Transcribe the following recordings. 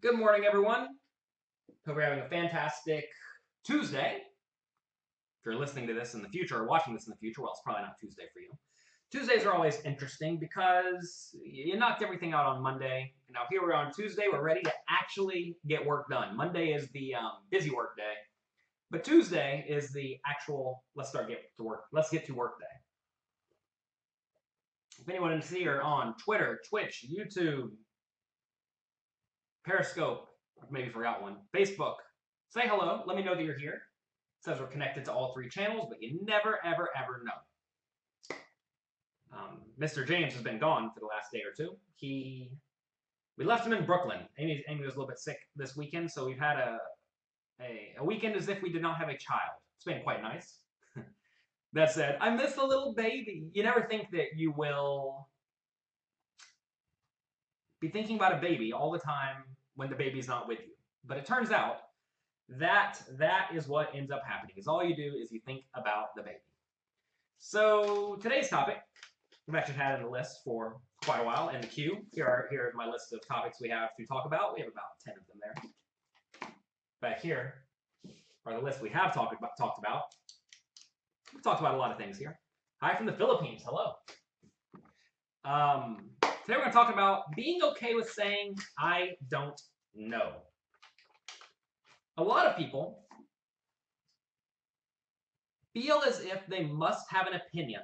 Good morning, everyone. Hope you're having a fantastic Tuesday. If you're listening to this in the future or watching this in the future, well, it's probably not Tuesday for you. Tuesdays are always interesting because you knocked everything out on Monday. And now here we're on Tuesday. We're ready to actually get work done. Monday is the busy work day, but Tuesday is the actual let's get to work day. If anyone is here on Twitter, Twitch, YouTube, Periscope, maybe forgot one, Facebook, say hello. Let me know that you're here. It says we're connected to all three channels, but you never, ever, ever know. Mr. James has been gone for the last day or two. We left him in Brooklyn. Amy was a little bit sick this weekend, so we've had a weekend as if we did not have a child. It's been quite nice. That said, I miss the little baby. You never think that you will be thinking about a baby all the time when the baby's not with you. But it turns out that is what ends up happening, is all you do is you think about the baby. So today's topic, we've actually had in the list for quite a while in the queue. Here is my list of topics we have to talk about. We have about 10 of them there. Back here are the lists we have talked about. We've talked about a lot of things here. Hi from the Philippines. Hello. Today we're going to talk about being okay with saying, I don't know. A lot of people feel as if they must have an opinion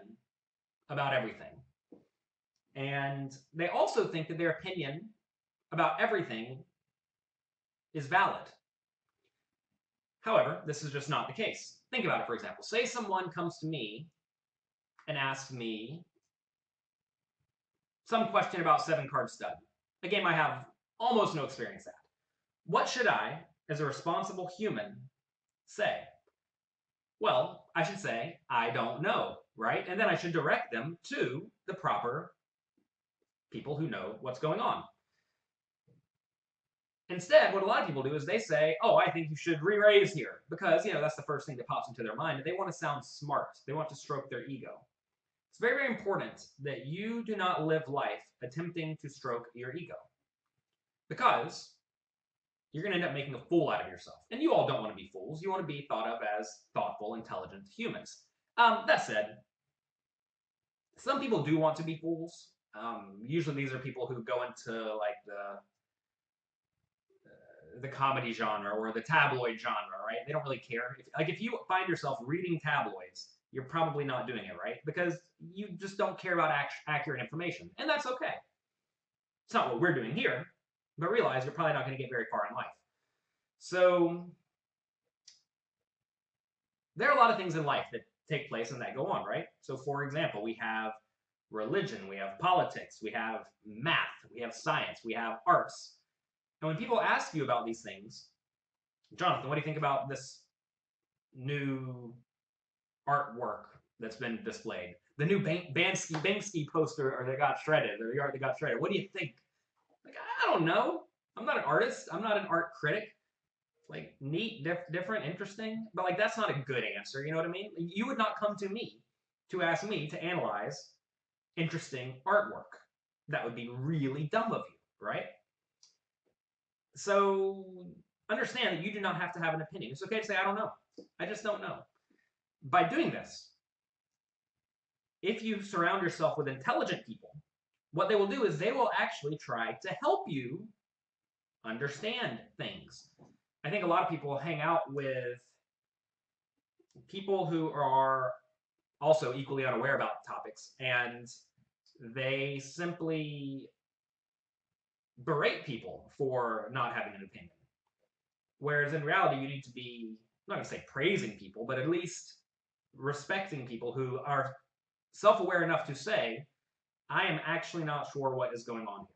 about everything. And they also think that their opinion about everything is valid. However, this is just not the case. Think about it, for example. Say someone comes to me and asks me some question about 7-card stud, a game I have almost no experience at. What should I, as a responsible human, say? Well, I should say, I don't know, right? And then I should direct them to the proper people who know what's going on. Instead, what a lot of people do is they say, oh, I think you should re-raise here, because, that's the first thing that pops into their mind. They want to sound smart. They want to stroke their ego. It's very, very important that you do not live life attempting to stroke your ego, because you're going to end up making a fool out of yourself. And you all don't want to be fools. You want to be thought of as thoughtful, intelligent humans. That said, some people do want to be fools. Usually these are people who go into like the comedy genre or the tabloid genre, right? They don't really care. If you find yourself reading tabloids, you're probably not doing it, right? Because you just don't care about accurate information. And that's okay. It's not what we're doing here, but realize you're probably not going to get very far in life. So there are a lot of things in life that take place and that go on, right? So for example, we have religion, we have politics, we have math, we have science, we have arts. And when people ask you about these things, Jonathan, what do you think about this new artwork that's been displayed? The new Banksy poster, or they got shredded, or the art that got shredded. What do you think? Like, I don't know. I'm not an artist. I'm not an art critic. Like, neat, different, interesting. But, like, that's not a good answer. You know what I mean? You would not come to me to ask me to analyze interesting artwork. That would be really dumb of you, right? So understand that you do not have to have an opinion. It's okay to say, I don't know. I just don't know. By doing this, if you surround yourself with intelligent people, what they will do is they will actually try to help you understand things. I think a lot of people hang out with people who are also equally unaware about topics, and they simply berate people for not having an opinion. Whereas in reality, you need to be, I'm not going to say praising people, but at least respecting people who are self-aware enough to say, I am actually not sure what is going on here.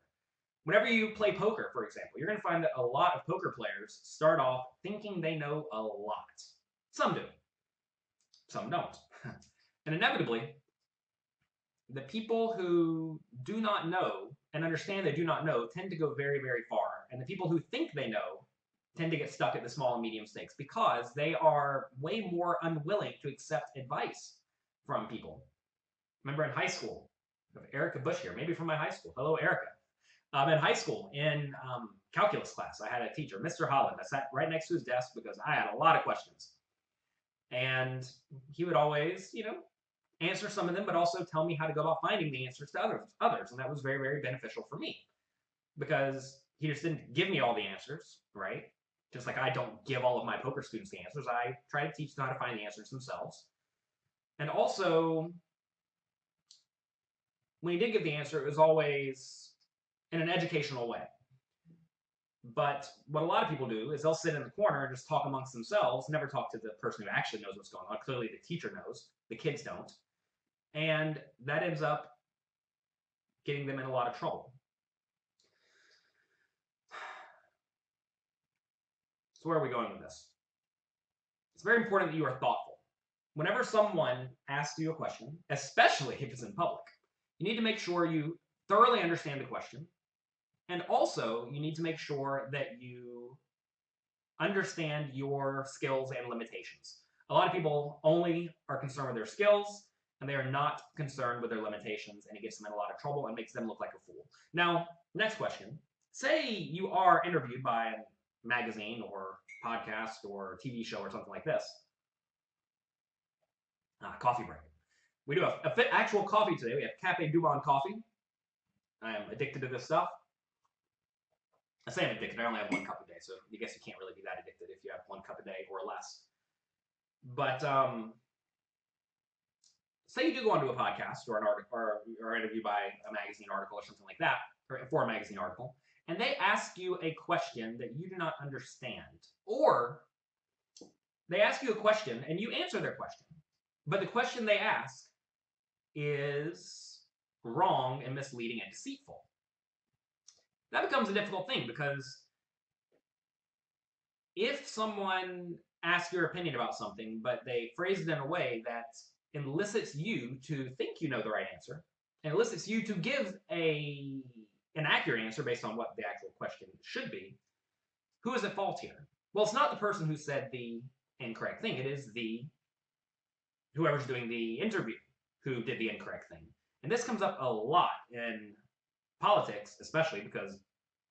Whenever you play poker, for example, you're going to find that a lot of poker players start off thinking they know a lot. Some do. Some don't. And inevitably, the people who do not know and understand they do not know tend to go very, very far. And the people who think they know tend to get stuck at the small and medium stakes because they are way more unwilling to accept advice from people. Remember in high school, Erica Bush here, maybe from my high school. Hello, Erica. In high school, in calculus class, I had a teacher, Mr. Holland. I sat right next to his desk because I had a lot of questions. And he would always, answer some of them, but also tell me how to go about finding the answers to others. And that was very, very beneficial for me because he just didn't give me all the answers, right? Just like I don't give all of my poker students the answers, I try to teach them how to find the answers themselves. And also, when he did give the answer, it was always in an educational way. But what a lot of people do is they'll sit in the corner and just talk amongst themselves, never talk to the person who actually knows what's going on. Clearly, the teacher knows, the kids don't. And that ends up getting them in a lot of trouble. So where are we going with this? It's very important that you are thoughtful. Whenever someone asks you a question, especially if it's in public, you need to make sure you thoroughly understand the question. And also, you need to make sure that you understand your skills and limitations. A lot of people only are concerned with their skills, and they are not concerned with their limitations, and it gets them in a lot of trouble and makes them look like a fool. Now, next question. Say you are interviewed by a magazine or podcast or TV show or something like this. Coffee break. We do a actual coffee today. We have Cafe Dubon coffee. I am addicted to this stuff. I say I'm addicted. I only have 1 cup a day, so I guess you can't really be that addicted if you have 1 cup a day or less. But say you do go onto a podcast or an article or interview by a magazine article or something like that, or for a magazine article, and they ask you a question that you do not understand, or they ask you a question and you answer their question, but the question they ask is wrong and misleading and deceitful. That becomes a difficult thing because if someone asks your opinion about something, but they phrase it in a way that elicits you to think you know the right answer, and elicits you to give an accurate answer based on what the actual question should be, who is at fault here? Well, it's not the person who said the incorrect thing. It is whoever's doing the interview who did the incorrect thing. And this comes up a lot in politics, especially because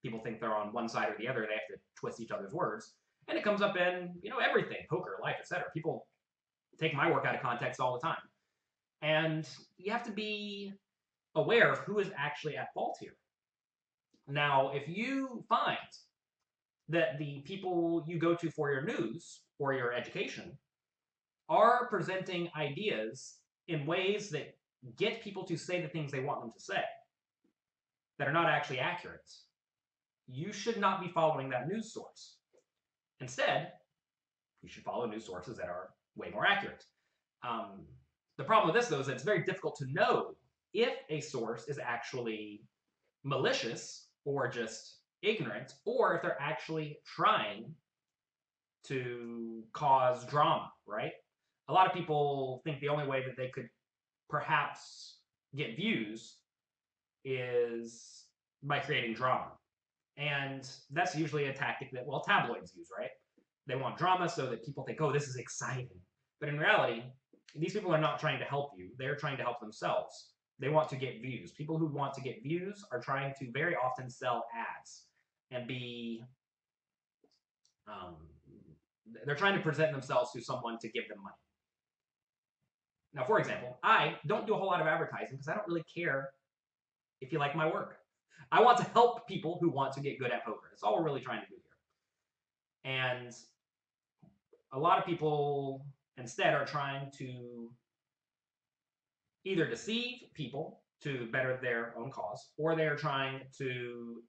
people think they're on one side or the other. They have to twist each other's words. And it comes up in, everything, poker, life, etc. People take my work out of context all the time. And you have to be aware of who is actually at fault here. Now, if you find that the people you go to for your news or your education are presenting ideas in ways that get people to say the things they want them to say that are not actually accurate, you should not be following that news source. Instead, you should follow news sources that are way more accurate. The problem with this, though, is that it's very difficult to know if a source is actually malicious or just ignorant, or if they're actually trying to cause drama, right? A lot of people think the only way that they could perhaps get views is by creating drama. And that's usually a tactic that, tabloids use, right? They want drama so that people think, oh, this is exciting. But in reality, these people are not trying to help you. They're trying to help themselves. They want to get views. People who want to get views are trying to very often sell ads and they're trying to present themselves to someone to give them money. Now, for example, I don't do a whole lot of advertising because I don't really care if you like my work. I want to help people who want to get good at poker. That's all we're really trying to do here. And a lot of people instead are trying to either deceive people to better their own cause, or they're trying to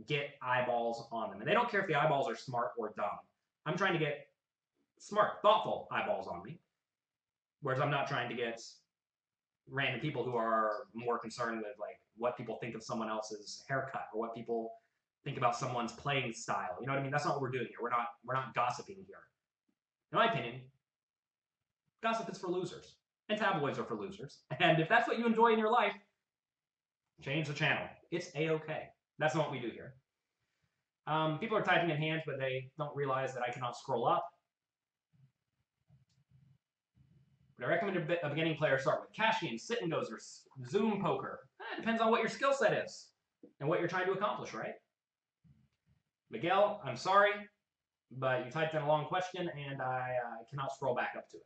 get eyeballs on them. And they don't care if the eyeballs are smart or dumb. I'm trying to get smart, thoughtful eyeballs on me. Whereas I'm not trying to get random people who are more concerned with what people think of someone else's haircut or what people think about someone's playing style. You know what I mean? That's not what we're doing here. We're not gossiping here. In my opinion, gossip is for losers. And tabloids are for losers. And if that's what you enjoy in your life, change the channel. It's A-okay. That's not what we do here. People are typing in hand, but they don't realize that I cannot scroll up. But I recommend a beginning player start with cash-in, sit and goes, or Zoom poker. It depends on what your skill set is. and what you're trying to accomplish, right? Miguel, I'm sorry, but you typed in a long question and I cannot scroll back up to it.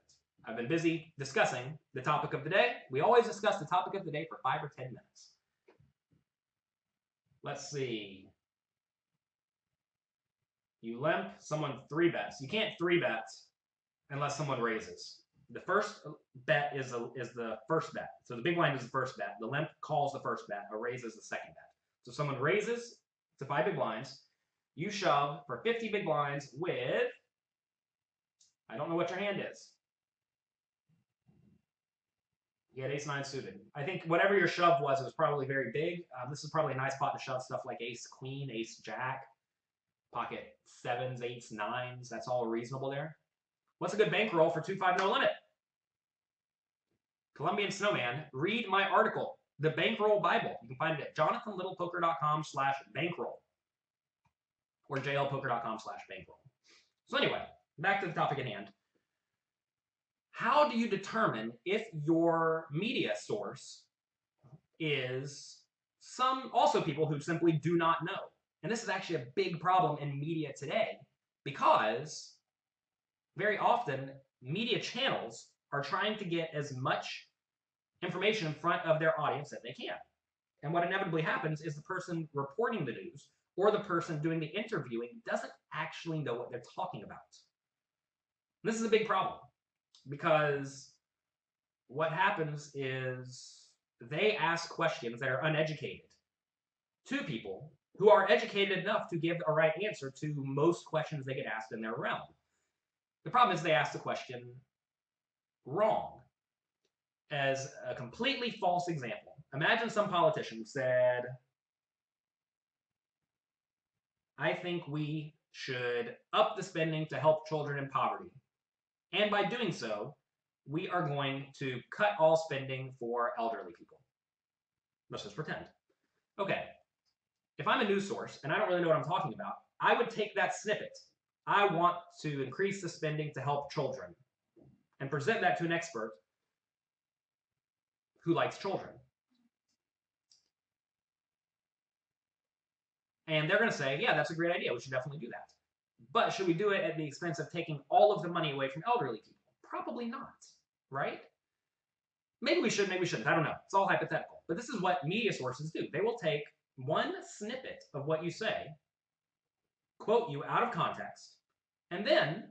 I've been busy discussing the topic of the day. We always discuss the topic of the day for 5 or 10 minutes. Let's see. You limp, someone 3-bets. You can't 3-bet unless someone raises. The first bet is the first bet. So the big blind is the first bet. The limp calls the first bet. A raise is the second bet. So someone raises to 5 big blinds. You shove for 50 big blinds with, I don't know what your hand is. You had ace-9 suited. I think whatever your shove was, it was probably very big. This is probably a nice pot to shove stuff like ace-queen, ace-jack, pocket 7s, 8s, 9s. That's all reasonable there. What's a good bankroll for 2-5 no limit? Colombian Snowman, read my article, The Bankroll Bible. You can find it at jonathanlittlepoker.com/bankroll or jlpoker.com/bankroll. So anyway, back to the topic at hand. How do you determine if your media source is also people who simply do not know? And this is actually a big problem in media today because very often media channels are trying to get as much information in front of their audience that they can. And what inevitably happens is the person reporting the news or the person doing the interviewing doesn't actually know what they're talking about. And this is a big problem because what happens is they ask questions that are uneducated to people who are educated enough to give a right answer to most questions they get asked in their realm. The problem is they ask the question wrong. As a completely false example, imagine some politician said, I think we should up the spending to help children in poverty. And by doing so, we are going to cut all spending for elderly people. Let's just pretend. Okay, if I'm a news source and I don't really know what I'm talking about, I would take that snippet. I want to increase the spending to help children and present that to an expert who likes children. And they're going to say, yeah, that's a great idea. We should definitely do that. But should we do it at the expense of taking all of the money away from elderly people? Probably not, right? Maybe we should, maybe we shouldn't. I don't know. It's all hypothetical. But this is what media sources do. They will take one snippet of what you say, quote you out of context, and then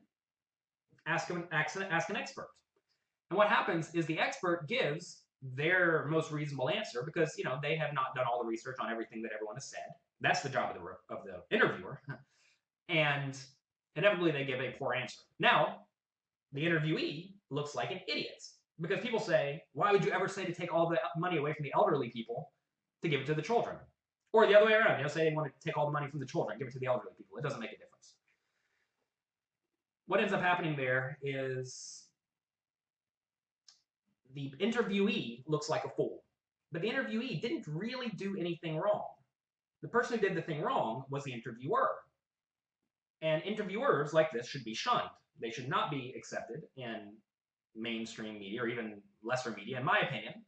ask an expert. And what happens is the expert gives their most reasonable answer because, you know, they have not done all the research on everything that everyone has said. That's the job of the interviewer. And inevitably they give a poor answer. Now, the interviewee looks like an idiot because people say, why would you ever say to take all the money away from the elderly people to give it to the children? Or the other way around, you know, say they want to take all the money from the children, give it to the elderly people. It doesn't make a difference. What ends up happening there is the interviewee looks like a fool, but the interviewee didn't really do anything wrong. The person who did the thing wrong was the interviewer. And interviewers like this should be shunned. They should not be accepted in mainstream media or even lesser media, in my opinion.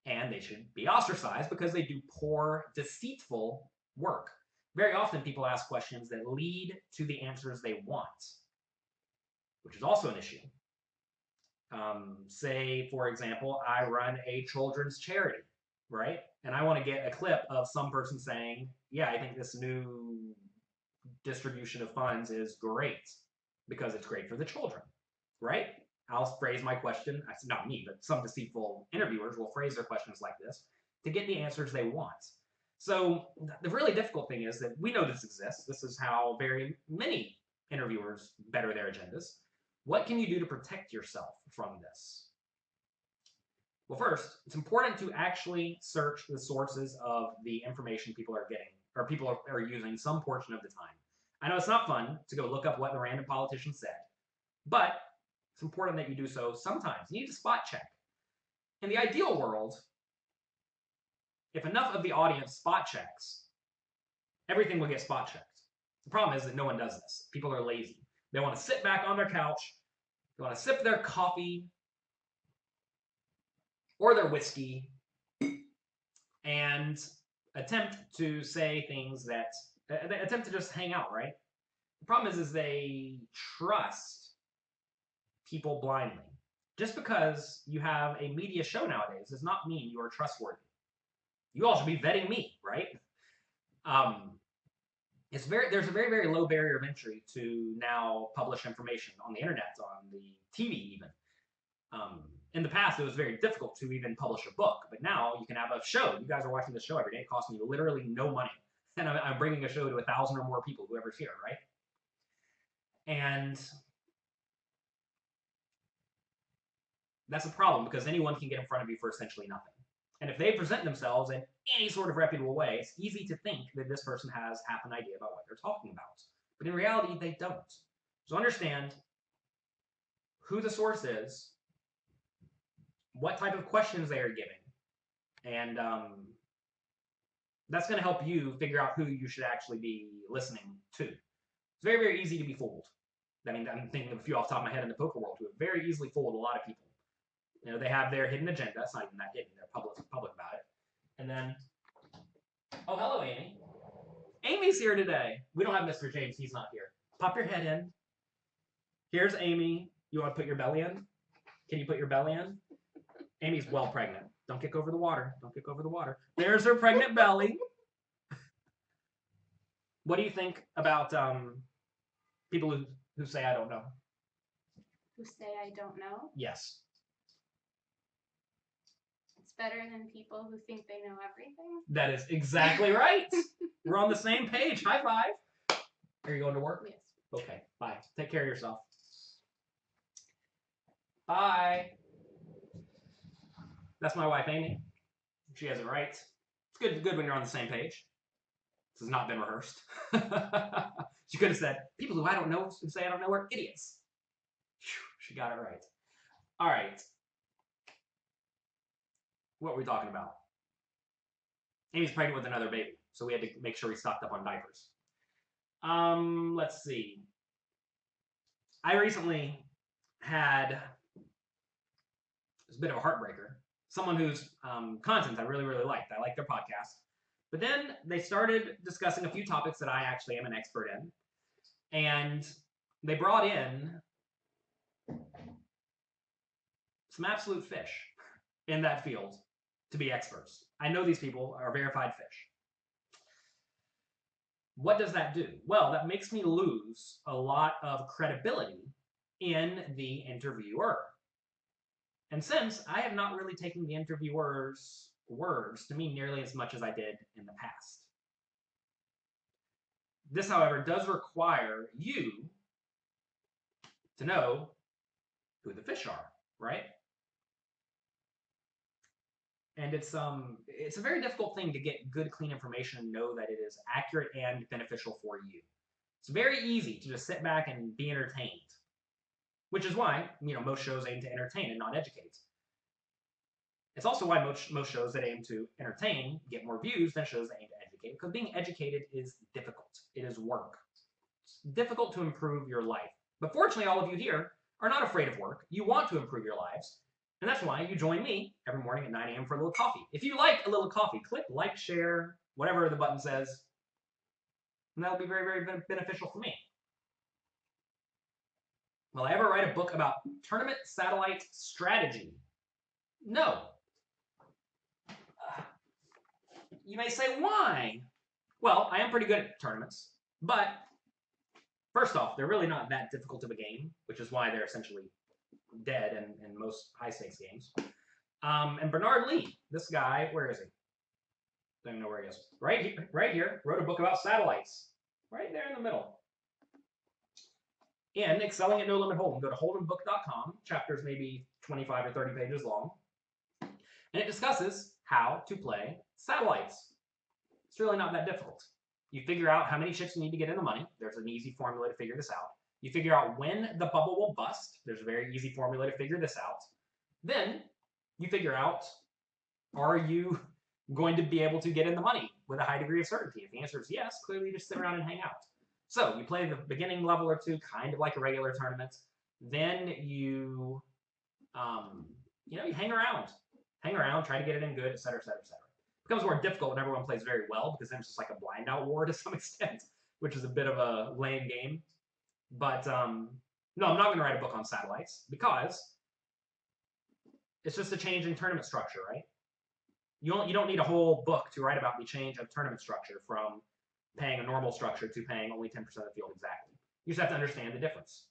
And they should be ostracized because they do poor, deceitful work. Very often people ask questions that lead to the answers they want, which is also an issue. Say, for example, I run a children's charity, right? And I want to get a clip of some person saying, yeah, I think this new distribution of funds is great because it's great for the children, right? I'll phrase my question, not me, but some deceitful interviewers will phrase their questions like this to get the answers they want. So the really difficult thing is that we know this exists. This is how very many interviewers better their agendas. What can you do to protect yourself from this? Well, first, it's important to actually search the sources of the information people are getting, or people are using some portion of the time. I know it's not fun to go look up what the random politician said, but it's important that you do so sometimes. You need to spot check. In the ideal world, if enough of the audience spot checks, everything will get spot checked. The problem is that no one does this. People are lazy. They want to sit back on their couch, they want to sip their coffee or their whiskey and attempt to say things that they attempt to just hang out, right? The problem is they trust people blindly. Just because you have a media show nowadays does not mean you are trustworthy. You all should be vetting me, right? Um, there's a very low barrier of entry to now publish information on the internet, on the TV even. In the past, it was very difficult to even publish a book, but now you can have a show. You guys are watching the show every day. It costs me literally no money, and I'm bringing a show to 1,000 or more people, whoever's here, right? And that's a problem because anyone can get in front of you for essentially nothing. And if they present themselves in any sort of reputable way, it's easy to think that this person has half an idea about what they're talking about. But in reality, they don't. So understand who the source is, what type of questions they are giving, and that's going to help you figure out who you should actually be listening to. It's very easy to be fooled. I mean, I'm thinking of a few off the top of my head in the poker world who have very easily fooled a lot of people. You know, they have their hidden agenda. It's not even that hidden. They're public about it. And then, oh, hello, Amy. Amy's here today. We don't have Mr. James. He's not here. Pop your head in. Here's Amy. You want to put your belly in? Can you put your belly in? Amy's well pregnant. Don't kick over the water. Don't kick over the water. There's her pregnant belly. What do you think about people who say I don't know? Who say I don't know? Yes. It's better than people who think they know everything. That is exactly right. We're on the same page. High five. Are you going to work? Yes. Okay. Bye. Take care of yourself. Bye. That's my wife, Amy. She has it right. It's good when you're on the same page. This has not been rehearsed. She could have said, people who I don't know who say I don't know are idiots. Whew, she got it right. All right. What were we talking about? Amy's pregnant with another baby, so we had to make sure we stocked up on diapers. Let's see. I recently had, it's a bit of a heartbreaker, someone whose content I really liked. I liked their podcast. But then they started discussing a few topics that I actually am an expert in. And they brought in some absolute fish in that field to be experts. I know these people are verified fish. What does that do? Well, that makes me lose a lot of credibility in the interviewer. And since I have not really taken the interviewer's words to mean nearly as much as I did in the past. This, however, does require you to know who the fish are, right? And it's a very difficult thing to get good, clean information and know that it is accurate and beneficial for you. It's very easy to just sit back and be entertained, which is why, you know, most shows aim to entertain and not educate. It's also why most shows that aim to entertain get more views than shows that aim to educate, because being educated is difficult. It is work. It's difficult to improve your life. But fortunately, all of you here are not afraid of work. You want to improve your lives. And that's why you join me every morning at 9 a.m. for a little coffee. If you like a little coffee, click like, share, whatever the button says. And that'll be very beneficial for me. Will I ever write a book about tournament satellite strategy? No. You may say, why? Well, I am pretty good at tournaments, but first off, they're really not that difficult of a game, which is why they're essentially dead in most high-stakes games. And Bernard Lee, this guy, where is he? Don't even know where he is. Right here, wrote a book about satellites. Right there in the middle. In Excelling at No Limit Hold'em, go to hold'embook.com. Chapters maybe 25 or 30 pages long. And it discusses how to play satellites. It's really not that difficult. You figure out how many chips you need to get in the money. There's an easy formula to figure this out. You figure out when the bubble will bust. There's a very easy formula to figure this out. Then you figure out, are you going to be able to get in the money with a high degree of certainty? If the answer is yes, clearly you just sit around and hang out. So you play the beginning level or two, kind of like a regular tournament. Then you, you hang around, try to get it in good, et cetera, et cetera, et cetera. becomes more difficult when everyone plays very well, because then it's just like a blind out war to some extent, which is a bit of a lame game. But no, I'm not going to write a book on satellites because it's just a change in tournament structure, right? You don't need a whole book to write about the change of tournament structure from paying a normal structure to paying only 10% of the field exactly. You just have to understand the difference.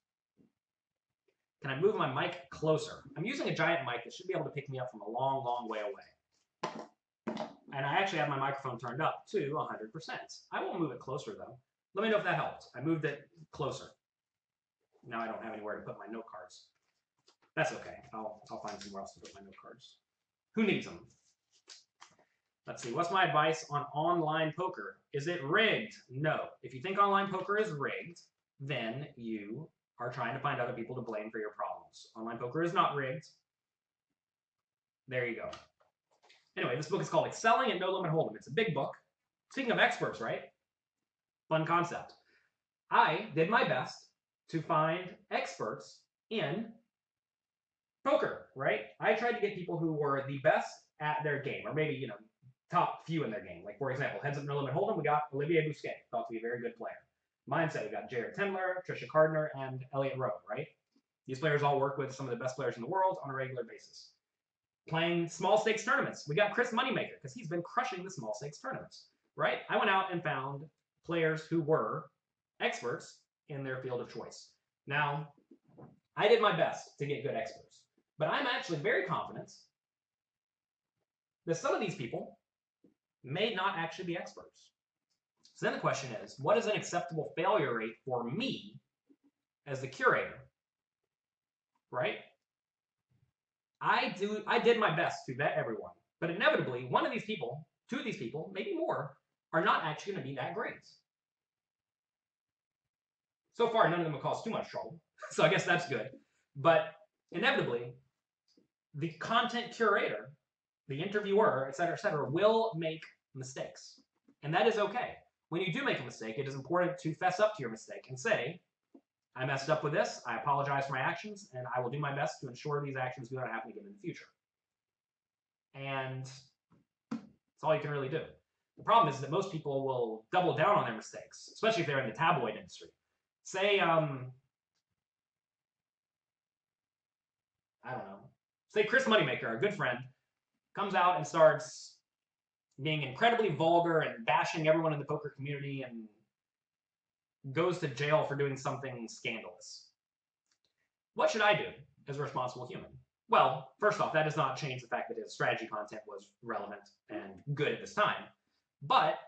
Can I move my mic closer? I'm using a giant mic that should be able to pick me up from a long, long way away. And I actually have my microphone turned up to 100%. I won't move it closer, though. Let me know if that helped. I moved it closer. Now I don't have anywhere to put my note cards. That's okay. I'll find somewhere else to put my note cards. Who needs them? Let's see. What's my advice on online poker? Is it rigged? No. If you think online poker is rigged, then you are trying to find other people to blame for your problems. Online poker is not rigged. There you go. Anyway, this book is called Excelling at No Limit Hold'em. It's a big book. Speaking of experts, right? Fun concept. I did my best to find experts in poker, right? I tried to get people who were the best at their game, or maybe, top few in their game. Like, for example, Heads Up No Limit Hold'em, we got Olivier Bousquet, thought to be a very good player. Mindset, we got Jared Tendler, Trisha Cardner, and Elliot Rowe, right? These players all work with some of the best players in the world on a regular basis. Playing small stakes tournaments, we got Chris Moneymaker, because he's been crushing the small stakes tournaments, right? I went out and found players who were experts in their field of choice. Now, I did my best to get good experts, but I'm actually very confident that some of these people may not actually be experts. So then the question is, what is an acceptable failure rate for me as the curator, right? I did my best to vet everyone, but inevitably, one of these people, two of these people, maybe more, are not actually going to be that great. So far, none of them have caused too much trouble, so I guess that's good. But inevitably, the content curator, the interviewer, et cetera, will make mistakes. And that is okay. When you do make a mistake, it is important to fess up to your mistake and say, I messed up with this, I apologize for my actions, and I will do my best to ensure these actions do not happen again in the future. And that's all you can really do. The problem is that most people will double down on their mistakes, especially if they're in the tabloid industry. Say, I don't know, say Chris Moneymaker, our good friend, comes out and starts being incredibly vulgar and bashing everyone in the poker community and goes to jail for doing something scandalous. What should I do as a responsible human? Well, first off, that does not change the fact that his strategy content was relevant and good at this time. But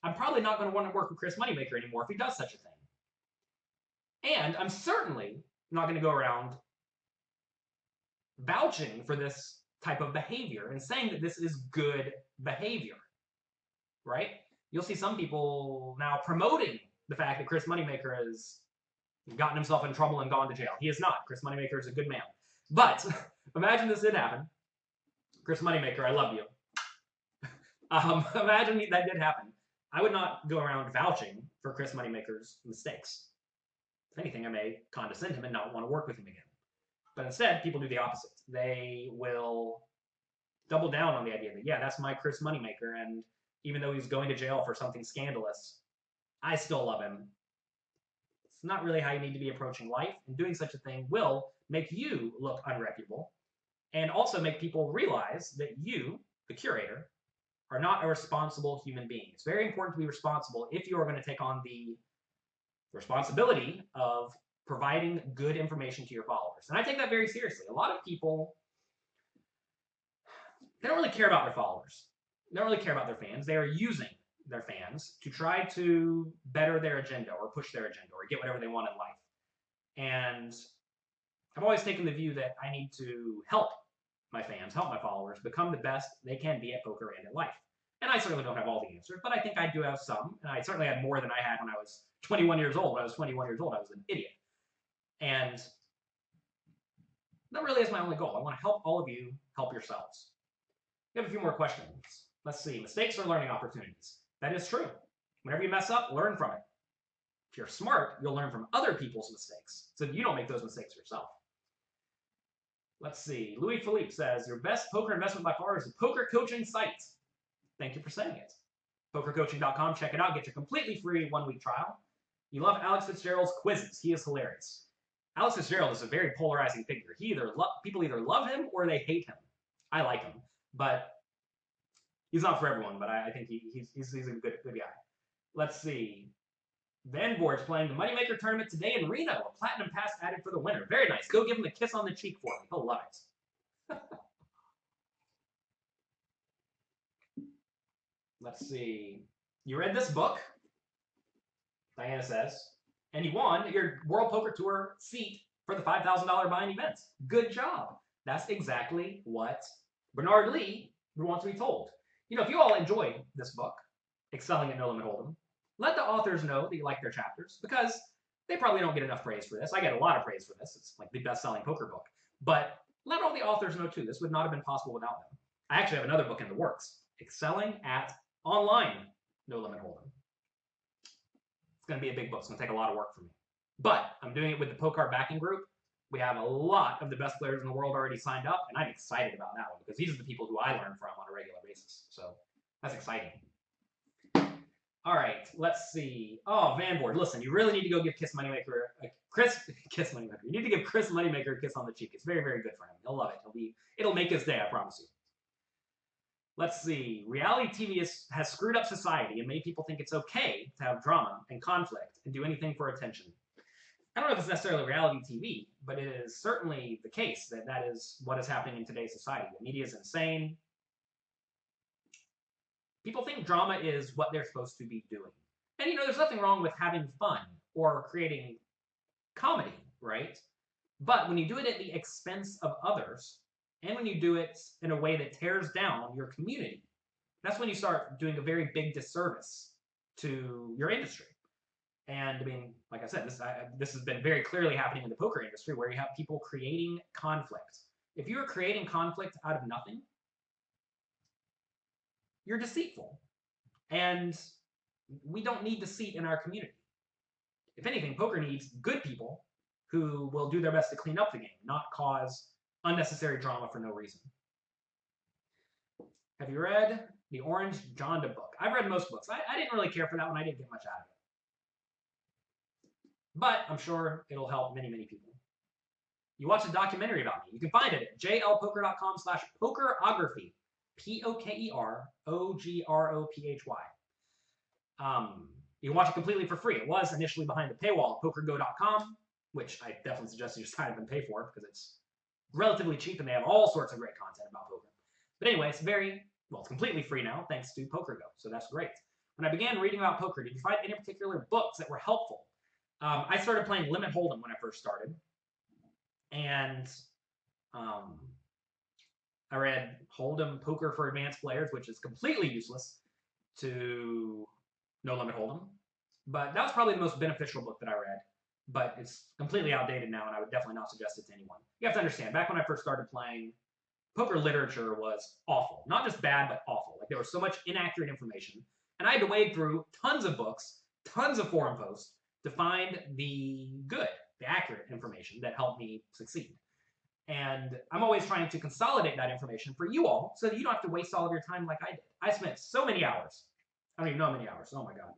I'm probably not going to want to work with Chris Moneymaker anymore if he does such a thing. And I'm certainly not going to go around vouching for this type of behavior and saying that this is good behavior, right? You'll see some people now promoting the fact that Chris Moneymaker has gotten himself in trouble and gone to jail. He is not. Chris Moneymaker is a good man. But imagine this did happen. Chris Moneymaker, I love you. Imagine that did happen. I would not go around vouching for Chris Moneymaker's mistakes. If anything, I may condescend him and not want to work with him again. But instead, people do the opposite. They will double down on the idea that, yeah, that's my Chris Moneymaker, and even though he's going to jail for something scandalous, I still love him. It's not really how you need to be approaching life, and doing such a thing will make you look unreputable, and also make people realize that you, the curator, are not a responsible human being. It's very important to be responsible if you are going to take on the responsibility of providing good information to your followers. And I take that very seriously. A lot of people, they don't really care about their followers. They don't really care about their fans. They are using their fans to try to better their agenda or push their agenda or get whatever they want in life. And I've always taken the view that I need to help my fans, help my followers, become the best they can be at poker and at life. And I certainly don't have all the answers, but I think I do have some. And I certainly had more than I had when I was 21 years old. When I was 21 years old, I was an idiot. And that really is my only goal. I want to help all of you help yourselves. We have a few more questions. Let's see. Mistakes are learning opportunities. That is true. Whenever you mess up, learn from it. If you're smart, you'll learn from other people's mistakes so that you don't make those mistakes yourself. Let's see. Louis Philippe says, your best poker investment by far is a poker coaching site. Thank you for saying it. PokerCoaching.com. Check it out. Get your completely free 1-week trial. You love Alex Fitzgerald's quizzes. He is hilarious. Alex Fitzgerald is a very polarizing figure. People either love him or they hate him. I like him, but he's not for everyone. But I think he's a good guy. Let's see. Van Borge playing the Moneymaker tournament today in Reno. A platinum pass added for the winner. Very nice. Go give him a kiss on the cheek for me. He'll love it. Let's see. You read this book, Diana says, and you won your World Poker Tour seat for the $5,000 buy-in event. Good job. That's exactly what Bernard Lee would want to be told. You know, if you all enjoy this book, Excelling at No Limit Hold'em, let the authors know that you like their chapters, because they probably don't get enough praise for this. I get a lot of praise for this. It's like the best-selling poker book. But let all the authors know, too. This would not have been possible without them. I actually have another book in the works, Excelling at Online No Limit Hold'em. It's going to be a big book. It's going to take a lot of work for me. But I'm doing it with the Poker Backing Group. We have a lot of the best players in the world already signed up, and I'm excited about that one, because these are the people who I learn from on a regular basis. So that's exciting. All right, let's see. Oh, Van Borge, listen, you really need to go give Chris Moneymaker a kiss Moneymaker. You need to give Chris Moneymaker a kiss on the cheek. It's very, very good for him. He'll love it. It'll make his day, I promise you. Let's see. Reality TV has screwed up society and made people think it's okay to have drama and conflict and do anything for attention. I don't know if it's necessarily reality TV, but it is certainly the case that is what is happening in today's society. The media is insane. People think drama is what they're supposed to be doing. And, you know, there's nothing wrong with having fun or creating comedy, right? But when you do it at the expense of others, and when you do it in a way that tears down your community, that's when you start doing a very big disservice to your industry. And, I mean, like I said, this has been very clearly happening in the poker industry, where you have people creating conflict. If you're creating conflict out of nothing, you're deceitful. And we don't need deceit in our community. If anything, poker needs good people who will do their best to clean up the game, not cause unnecessary drama for no reason. Have you read the Orange Jonda book? I've read most books. I didn't really care for that one. I didn't get much out of it. But I'm sure it'll help many, many people. You watch a documentary about me. You can find it at jlpoker.com/pokerography. POKEROGROPHY. You can watch it completely for free. It was initially behind the paywall at pokergo.com, which I definitely suggest you just sign up and pay for, because it's relatively cheap and they have all sorts of great content about poker. But anyway, it's completely free now thanks to PokerGo, so that's great. When I began reading about poker, did you find any particular books that were helpful? I started playing Limit Hold'em when I first started, and I read Hold'em Poker for Advanced Players, which is completely useless to No Limit Hold'em. But that was probably the most beneficial book that I read. But it's completely outdated now, and I would definitely not suggest it to anyone. You have to understand, back when I first started playing, poker literature was awful. Not just bad, but awful. Like, there was so much inaccurate information. And I had to wade through tons of books, tons of forum posts, to find the accurate information that helped me succeed. And I'm always trying to consolidate that information for you all, so that you don't have to waste all of your time like I did. I spent so many hours. I don't even know how many hours. Oh my God.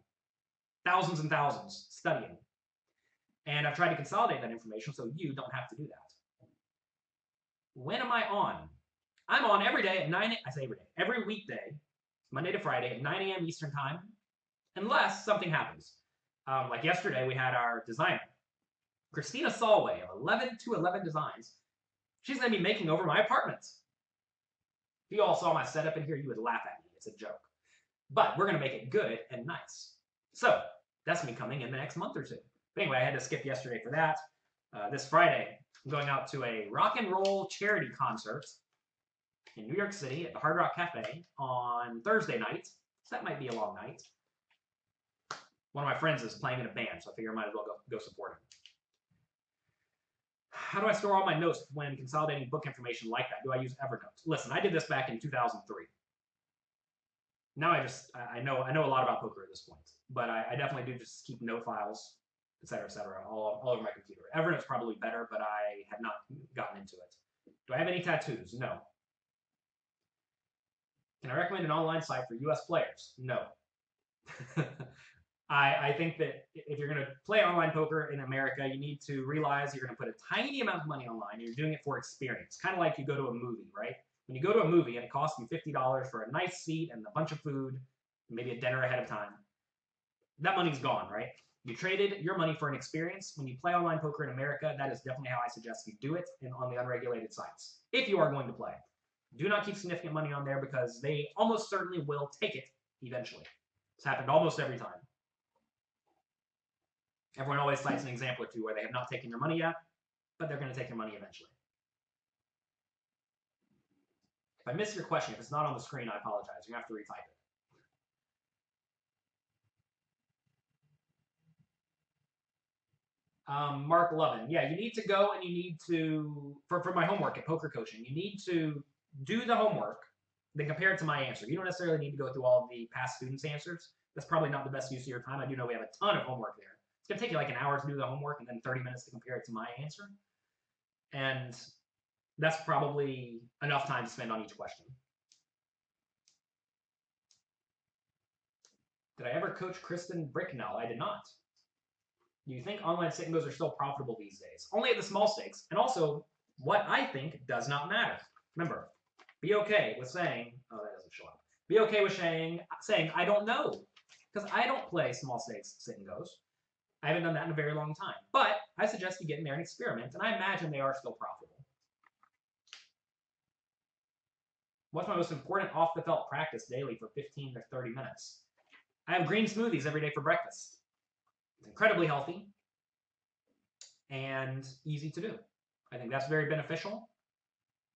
Thousands and thousands studying. And I've tried to consolidate that information so you don't have to do that. When am I on? I'm on every day at 9 a.m. I say every day. Every weekday, Monday to Friday at 9 a.m. Eastern Time, unless something happens. Like yesterday, we had our designer, Christina Solway of 11 to 11 Designs. She's going to be making over my apartments. If you all saw my setup in here, you would laugh at me. It's a joke. But we're going to make it good and nice. So that's me coming in the next month or two. But anyway, I had to skip yesterday for that. This Friday, I'm going out to a rock and roll charity concert in New York City at the Hard Rock Cafe on Thursday night. So that might be a long night. One of my friends is playing in a band, so I figure I might as well go support him. How do I store all my notes when consolidating book information like that? Do I use Evernote? Listen, I did this back in 2003. Now I know a lot about poker at this point, but I definitely do just keep note files, etc., all over my computer. Evernote's probably better, but I have not gotten into it. Do I have any tattoos? No. Can I recommend an online site for U.S. players? No. I think that if you're going to play online poker in America, you need to realize you're going to put a tiny amount of money online. You're doing it for experience, kind of like you go to a movie, right? When you go to a movie and it costs you $50 for a nice seat and a bunch of food, maybe a dinner ahead of time, that money's gone, right? You traded your money for an experience. When you play online poker in America, that is definitely how I suggest you do it on the unregulated sites, if you are going to play. Do not keep significant money on there because they almost certainly will take it eventually. It's happened almost every time. Everyone always cites an example or two where they have not taken your money yet, but they're going to take your money eventually. If I miss your question, if it's not on the screen, I apologize. You're going to have to retype it. Mark Lovin. Yeah, you need to go and you need to, for my homework at poker coaching, you need to do the homework, then compare it to my answer. You don't necessarily need to go through all of the past students' answers. That's probably not the best use of your time. I do know we have a ton of homework there. It's going to take you like an hour to do the homework and then 30 minutes to compare it to my answer. And that's probably enough time to spend on each question. Did I ever coach Kristen Bricknell? I did not. Do you think online sit and goes are still profitable these days? Only at the small stakes. And also, what I think does not matter. Remember, be okay with saying, oh, that doesn't show up. Be okay with saying I don't know. Because I don't play small stakes sit and goes. I haven't done that in a very long time. But I suggest you get in there and experiment, and I imagine they are still profitable. What's my most important off-the-felt practice daily for 15 to 30 minutes? I have green smoothies every day for breakfast. It's incredibly healthy and easy to do. I think that's very beneficial.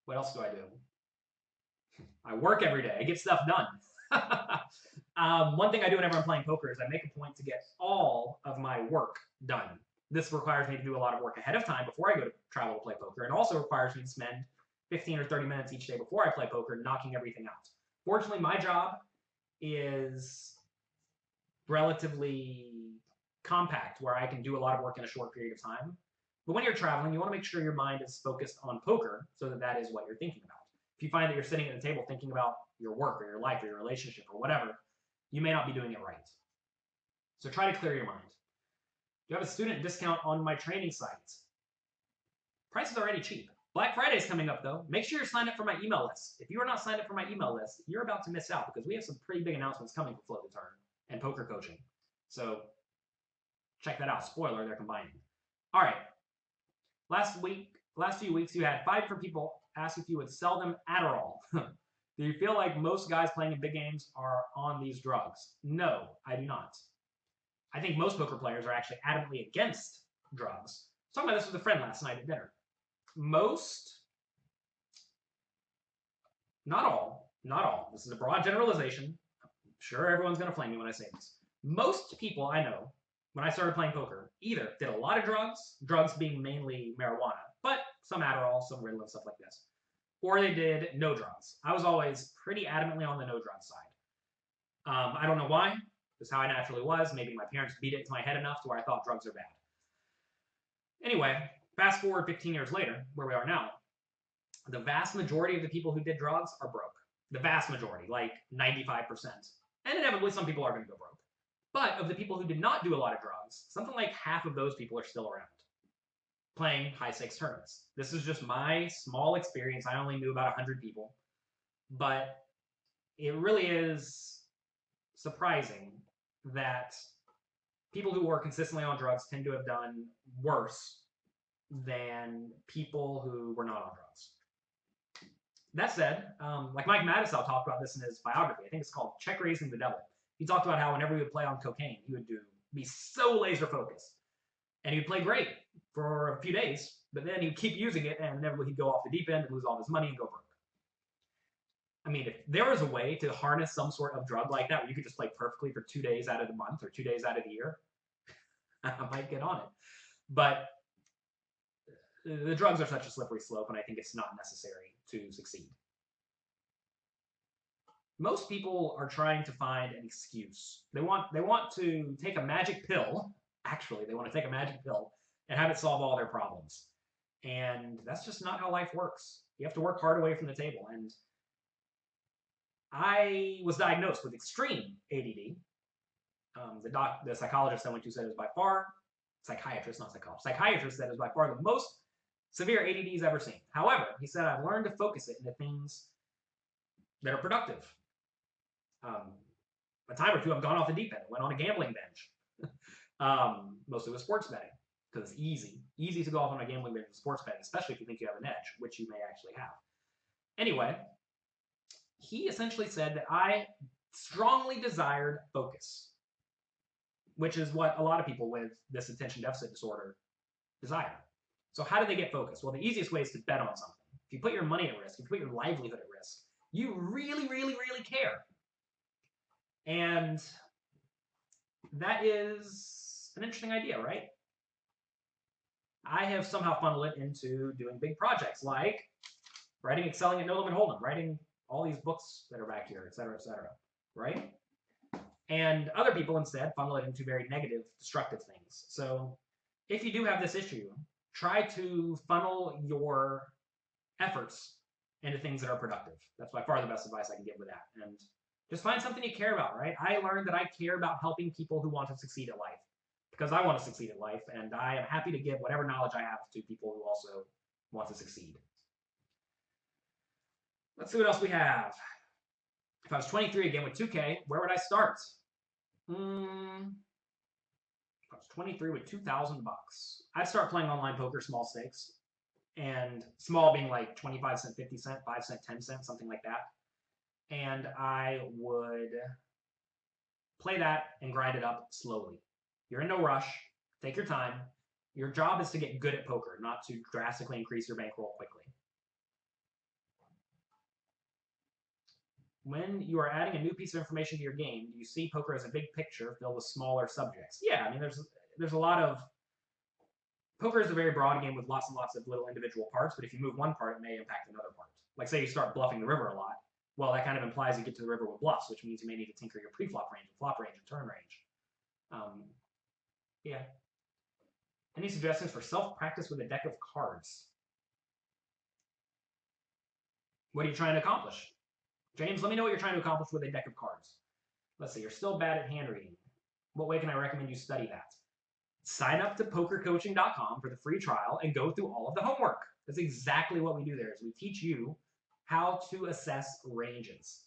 What else do I do? I work every day. I get stuff done. One thing I do whenever I'm playing poker is I make a point to get all of my work done. This requires me to do a lot of work ahead of time before I go to travel to play poker, and also requires me to spend 15 or 30 minutes each day before I play poker knocking everything out. Fortunately, my job is relatively compact where I can do a lot of work in a short period of time. But when you're traveling, you want to make sure your mind is focused on poker so that that is what you're thinking about. If you find that you're sitting at the table thinking about your work or your life or your relationship or whatever, you may not be doing it right. So try to clear your mind. Do you have a student discount on my training sites? Prices are already cheap. Black Friday is coming up though. Make sure you're signed up for my email list. If you are not signed up for my email list, you're about to miss out because we have some pretty big announcements coming for Float the Turn and poker coaching. So check that out. Spoiler, they're combining. All right. Last few weeks, you had 5 different people ask if you would sell them Adderall. Do you feel like most guys playing in big games are on these drugs? No, I do not. I think most poker players are actually adamantly against drugs. I was talking about this with a friend last night at dinner. Most, not all, this is a broad generalization. I'm sure everyone's going to flame me when I say this. Most people I know, when I started playing poker, either did a lot of drugs being mainly marijuana, but some Adderall, some Ritalin, stuff like this, or they did no drugs. I was always pretty adamantly on the no drug side. I don't know why. This is how I naturally was. Maybe my parents beat it to my head enough to where I thought drugs are bad. Anyway, fast forward 15 years later, where we are now, the vast majority of the people who did drugs are broke. The vast majority, like 95%. And inevitably, some people are going to go broke. But of the people who did not do a lot of drugs, something like half of those people are still around, playing high-stakes tournaments. This is just my small experience. I only knew about 100 people. But it really is surprising that people who were consistently on drugs tend to have done worse than people who were not on drugs. That said, like Mike Madisell talked about this in his biography. I think it's called Check Raising the Devil. He talked about how whenever he would play on cocaine, he would be so laser focused. And he'd play great for a few days, but then he'd keep using it and inevitably he'd go off the deep end and lose all his money and go broke. I mean, if there was a way to harness some sort of drug like that where you could just play perfectly for 2 days out of the month or 2 days out of the year, I might get on it. But the drugs are such a slippery slope, and I think it's not necessary to succeed. Most people are trying to find an excuse. They want to take a magic pill. Actually, they want to take a magic pill and have it solve all their problems. And that's just not how life works. You have to work hard away from the table. And I was diagnosed with extreme ADD. The psychologist I went to said it was by far, psychiatrist, not psychologist, psychiatrist said it was by far the most severe ADD he's ever seen. However, he said I've learned to focus it into things that are productive. A time or two I've gone off the deep end, went on a gambling binge, mostly with sports betting, because it's easy to go off on a gambling binge with sports betting, especially if you think you have an edge, which you may actually have. Anyway, he essentially said that I strongly desired focus, which is what a lot of people with this attention deficit disorder desire. So how do they get focused? Well, the easiest way is to bet on something. If you put your money at risk, if you put your livelihood at risk, you really, really, really care. And that is an interesting idea, right? I have somehow funneled it into doing big projects like writing Excelling at No Limit Hold'em, writing all these books that are back here, et cetera, right? And other people instead funnel it into very negative, destructive things. So if you do have this issue, try to funnel your efforts into things that are productive. That's by far the best advice I can give with that. And just find something you care about, right? I learned that I care about helping people who want to succeed at life because I want to succeed at life, and I am happy to give whatever knowledge I have to people who also want to succeed. Let's see what else we have. If I was 23 again with 2K, where would I start? If I was 23 with 2,000 bucks, I'd start playing online poker, small stakes, and small being like 25 cent, 50 cent, 5 cent, 10 cent, something like that. And I would play that and grind it up slowly. You're in no rush. Take your time. Your job is to get good at poker, not to drastically increase your bankroll quickly. When you are adding a new piece of information to your game, do you see poker as a big picture filled with smaller subjects? Yeah, I mean, there's a lot of... Poker is a very broad game with lots and lots of little individual parts, but if you move one part, it may impact another part. Like, say you start bluffing the river a lot. Well, that kind of implies you get to the river with bluffs, which means you may need to tinker your pre-flop range, and flop range, and turn range. Yeah. Any suggestions for self-practice with a deck of cards? What are you trying to accomplish? James, let me know what you're trying to accomplish with a deck of cards. Let's see, you're still bad at hand reading. What way can I recommend you study that? Sign up to pokercoaching.com for the free trial and go through all of the homework. That's exactly what we do there, is we teach you how to assess ranges.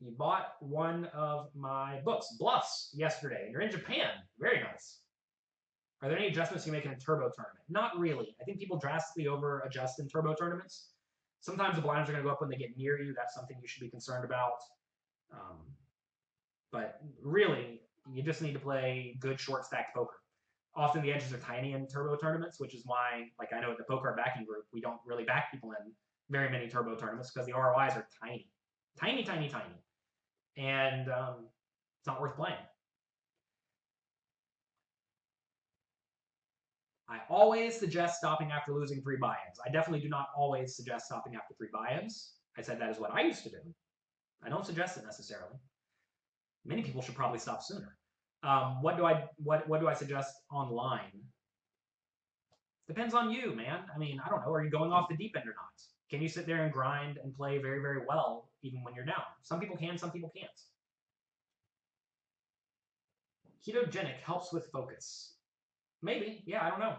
You bought one of my books, Bluffs, yesterday, and you're in Japan. Very nice. Are there any adjustments you make in a turbo tournament? Not really. I think people drastically over adjust in turbo tournaments. Sometimes the blinds are going to go up when they get near you. That's something you should be concerned about. But really, you just need to play good short stacked poker. Often the edges are tiny in turbo tournaments, which is why, like I know at the Poker Backing Group, we don't really back people in very many turbo tournaments because the ROIs are tiny. Tiny, tiny, tiny. And it's not worth playing. I always suggest stopping after losing 3 buy-ins. I definitely do not always suggest stopping after 3 buy-ins. I said that is what I used to do. I don't suggest it necessarily. Many people should probably stop sooner. What do I suggest online? Depends on you, man. I mean, I don't know. Are you going off the deep end or not? Can you sit there and grind and play very, very well even when you're down? Some people can, some people can't. Ketogenic helps with focus. Maybe. Yeah, I don't know.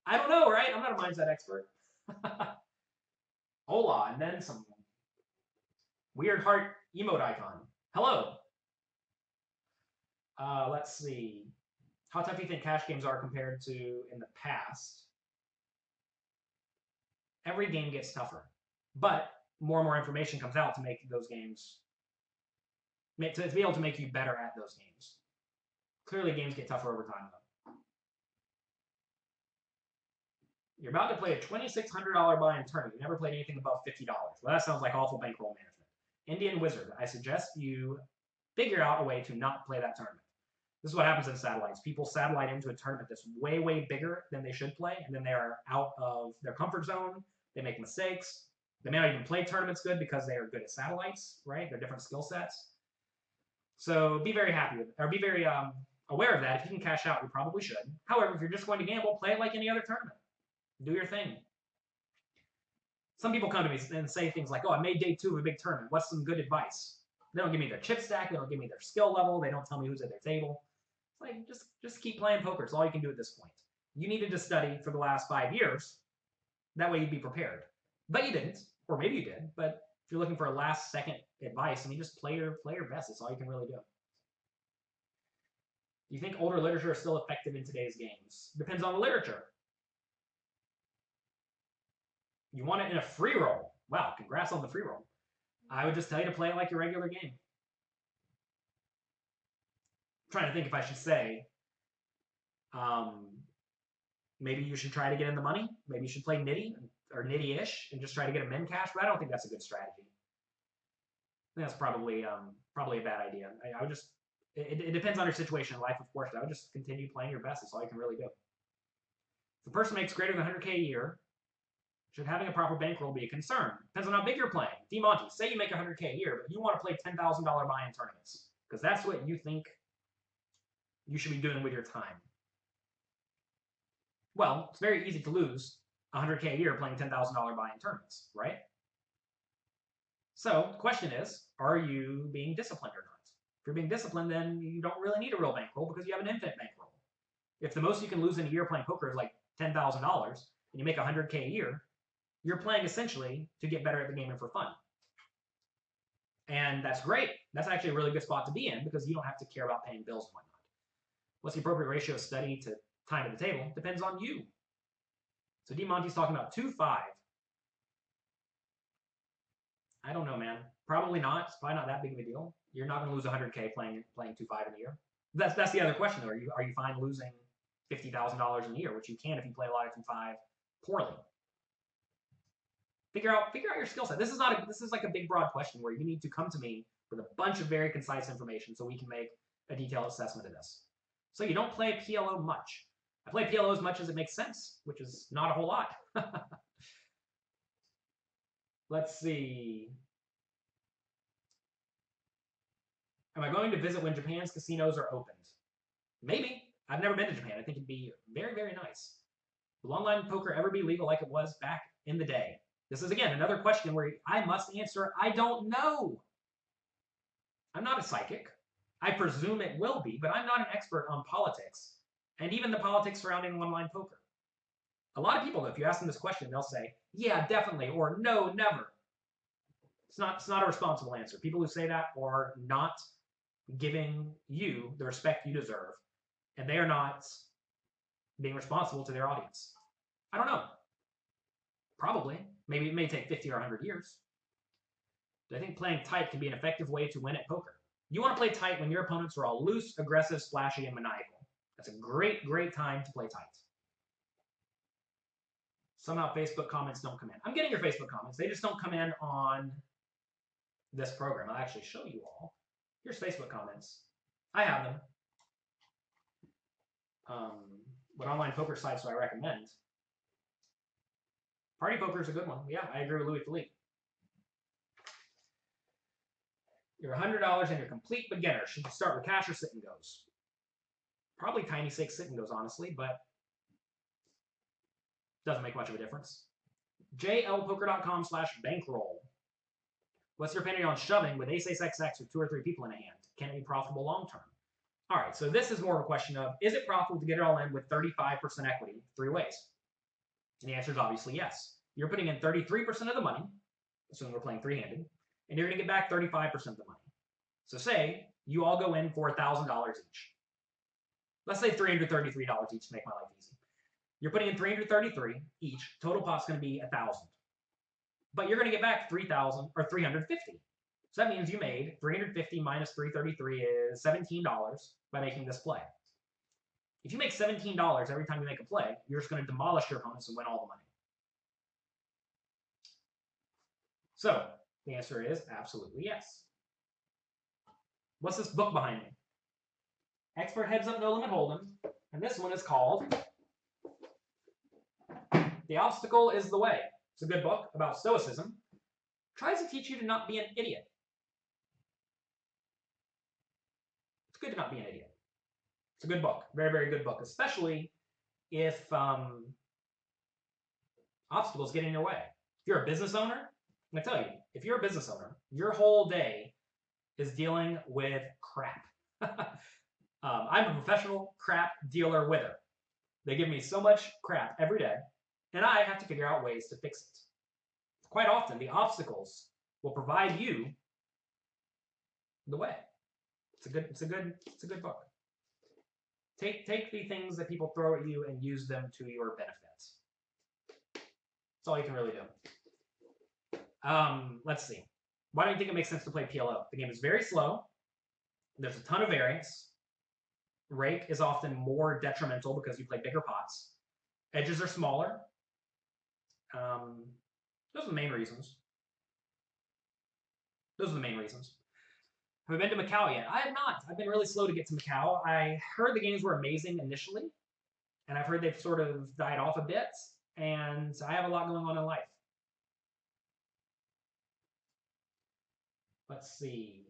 I don't know, right? I'm not a mindset expert. Hola, and then some weird heart emote icon. Hello. Let's see. How tough do you think cash games are compared to in the past? Every game gets tougher, but more and more information comes out to make those games, to be able to make you better at those games. Clearly, games get tougher over time, though. You're about to play a $2,600 buy-in tournament. You never played anything above $50. Well, that sounds like awful bankroll management. Indian Wizard, I suggest you figure out a way to not play that tournament. This is what happens in satellites. People satellite into a tournament that's way, way bigger than they should play, and then they are out of their comfort zone. They make mistakes. They may not even play tournaments good because they are good at satellites, right? They're different skill sets. So be very happy with it, or be very aware of that. If you can cash out, you probably should. However, if you're just going to gamble, play it like any other tournament. Do your thing. Some people come to me and say things like, oh, I made day 2 of a big tournament. What's some good advice? They don't give me their chip stack. They don't give me their skill level. They don't tell me who's at their table. It's like, just keep playing poker. It's all you can do at this point. You needed to study for the last 5 years. That way you'd be prepared. But you didn't, or maybe you did. But if you're looking for a last-second advice, I mean, just play your best. That's all you can really do. Do you think older literature is still effective in today's games? Depends on the literature. You want it in a free roll. Wow, congrats on the free roll. I would just tell you to play it like your regular game. I'm trying to think if I should say, maybe you should try to get in the money. Maybe you should play nitty or nitty-ish and just try to get a min cash, but I don't think that's a good strategy. I think that's probably a bad idea. I would just, it depends on your situation in life, of course, but I would just continue playing your best. That's all you can really do. If a person makes greater than 100K a year, should having a proper bankroll be a concern? Depends on how big you're playing. D-Monty, say you make 100K a year, but you want to play $10,000 buy-in tournaments because that's what you think you should be doing with your time. Well, it's very easy to lose 100K a year playing $10,000 buy-in tournaments, right? So the question is, are you being disciplined or not? If you're being disciplined, then you don't really need a real bankroll because you have an infinite bankroll. If the most you can lose in a year playing poker is like $10,000 and you make 100K a year, you're playing essentially to get better at the game and for fun. And that's great. That's actually a really good spot to be in because you don't have to care about paying bills and whatnot. What's the appropriate ratio of study to time at the table? Depends on you. So D-Monty's talking about 2-5. I don't know, man. Probably not. It's probably not that big of a deal. You're not going to lose 100K playing 2-5 in a year. That's the other question, though. Are you fine losing $50,000 in a year, which you can if you play a lot of 2-5 poorly? Figure out your skill set. This is like a big broad question where you need to come to me with a bunch of very concise information so we can make a detailed assessment of this. So you don't play PLO much. I play PLO as much as it makes sense, which is not a whole lot. Let's see. Am I going to visit when Japan's casinos are opened? Maybe. I've never been to Japan. I think it'd be very, very nice. Will online poker ever be legal like it was back in the day? This is, again, another question where I must answer, I don't know. I'm not a psychic. I presume it will be, but I'm not an expert on politics, and even the politics surrounding online poker. A lot of people, if you ask them this question, they'll say, yeah, definitely, or no, never. It's not a responsible answer. People who say that are not giving you the respect you deserve, and they are not being responsible to their audience. I don't know. Probably. Maybe it may take 50 or 100 years. Do I think playing tight can be an effective way to win at poker? You want to play tight when your opponents are all loose, aggressive, splashy, and maniacal. That's a great, great time to play tight. Somehow Facebook comments don't come in. I'm getting your Facebook comments. They just don't come in on this program. I'll actually show you all. Here's Facebook comments. I have them. What online poker sites do I recommend? Party poker is a good one. Yeah, I agree with Louis Philippe. You're $100 and you're a complete beginner. Should you start with cash or sit and goes? Probably tiny stakes sit and goes, honestly, but doesn't make much of a difference. jlpoker.com/bankroll. What's your opinion on shoving with ace-ace-xx with 2 or 3 people in a hand? Can it be profitable long term? All right, so this is more of a question of, is it profitable to get it all in with 35% equity 3 ways? And the answer is obviously yes. You're putting in 33% of the money, assuming we're playing 3-handed, and you're going to get back 35% of the money. So say you all go in for $1,000 each. Let's say $333 each to make my life easy. You're putting in $333 each. Total pot's going to be $1,000. But you're going to get back $3,000 or $350. So that means you made $350 minus $333 is $17 by making this play. If you make $17 every time you make a play, you're just going to demolish your opponents and win all the money. So the answer is absolutely yes. What's this book behind me? Expert Heads Up No Limit Hold'em. And this one is called The Obstacle is the Way. It's a good book about stoicism. Tries to teach you to not be an idiot. It's good to not be an idiot. It's a good book. Very, very good book, especially if obstacles get in your way. If you're a business owner, I'm gonna tell you, if you're a business owner, your whole day is dealing with crap. I'm a professional crap dealer with it. They give me so much crap every day, and I have to figure out ways to fix it. Quite often, the obstacles will provide you the way. It's a good book. Take the things that people throw at you and use them to your benefits. That's all you can really do. Let's see. Why don't you think it makes sense to play PLO? The game is very slow. There's a ton of variance. Rake is often more detrimental because you play bigger pots. Edges are smaller. Those are the main reasons. Have I been to Macau yet? I have not. I've been really slow to get to Macau. I heard the games were amazing initially, and I've heard they've sort of died off a bit, and I have a lot going on in life. Let's see.